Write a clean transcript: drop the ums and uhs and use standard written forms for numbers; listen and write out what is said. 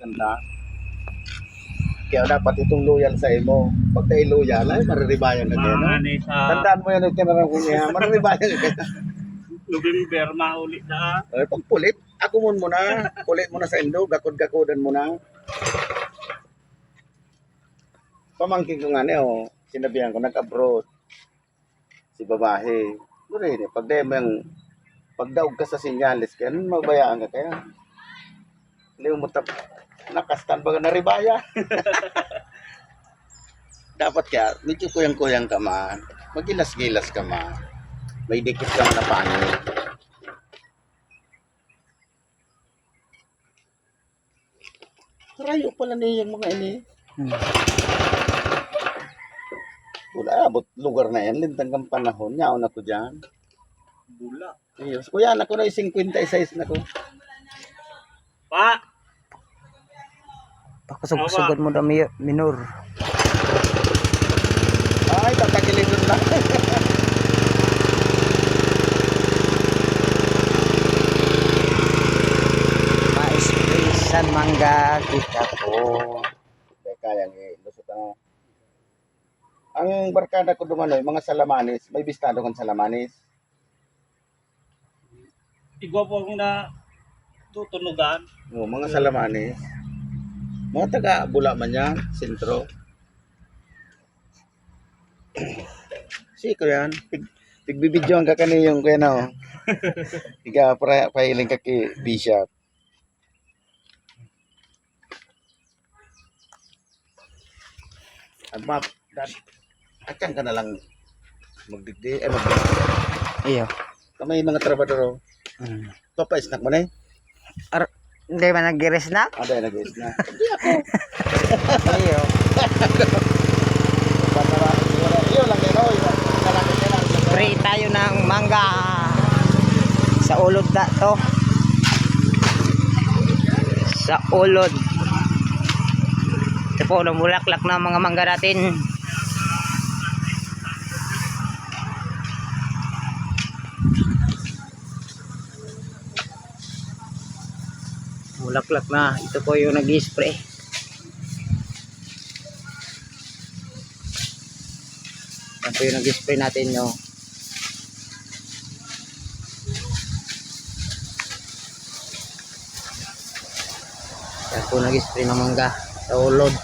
Ganda. Kaya dapat itong loyal sa imo. Pag tayo loyal, ay mariribayan ka kaya, no? Tandaan mo yan, ito na lang kung yan. Mariribayan ka kaya. November, maulit na. Ay, pag pulit, ako muna. Pulit mo na sa indo, gakod-gakodan mo na. Pamangkin ko nga niyo, sinabihan ko, nag-abroad. Si babae. Doon pag pagdaog ka sa sinyalis, kaya mabayaan ka kaya. Hindi mo nakastan baga na ribaya. Dapat kaya, medyo kuyang-kuyang ka man. Magilas-gilas ka man. May dikit ka man na pangit. Rayo pala niya yung mga ini. Wala, abot lugar na yan. Lintang kang panahon. Nyaon ako dyan. Bula. Ayos. Kuya, ako na yung 56 na ko. Pa! Pakusog-kusugod mo daw minor. Ay, tatagilin doon lang. Maisprisan mangga kita po. Kaya lusot na. Ang barkada ko dumanoy, mga salamanis. May bistado kang salamanis. Igwa po akong na tutunugan. O, mga salamanis. Mga taga Bula man yan, sentro. Siko yan. Pigbibidyoan ka kaniyong kaya na. Ika pahiling ka kay Bishop. At map, akan ka na lang magdigdi, Iyo. Kamay mga trabadoro. Papa, snack mo na eh. Hindi ba nag-gires na? Ada yang nag-snack. Iyo. Iyo lang yan, oh. Free tayo ng mangga. Sa ulod na to. Sa ulod. Ito po, namulaklak na mga mangga natin. Mulaklak na. Ito po yung nag-spray. Ito po yung nag-spray natin, no. Ito po nag-spray ng mangga sa ulod.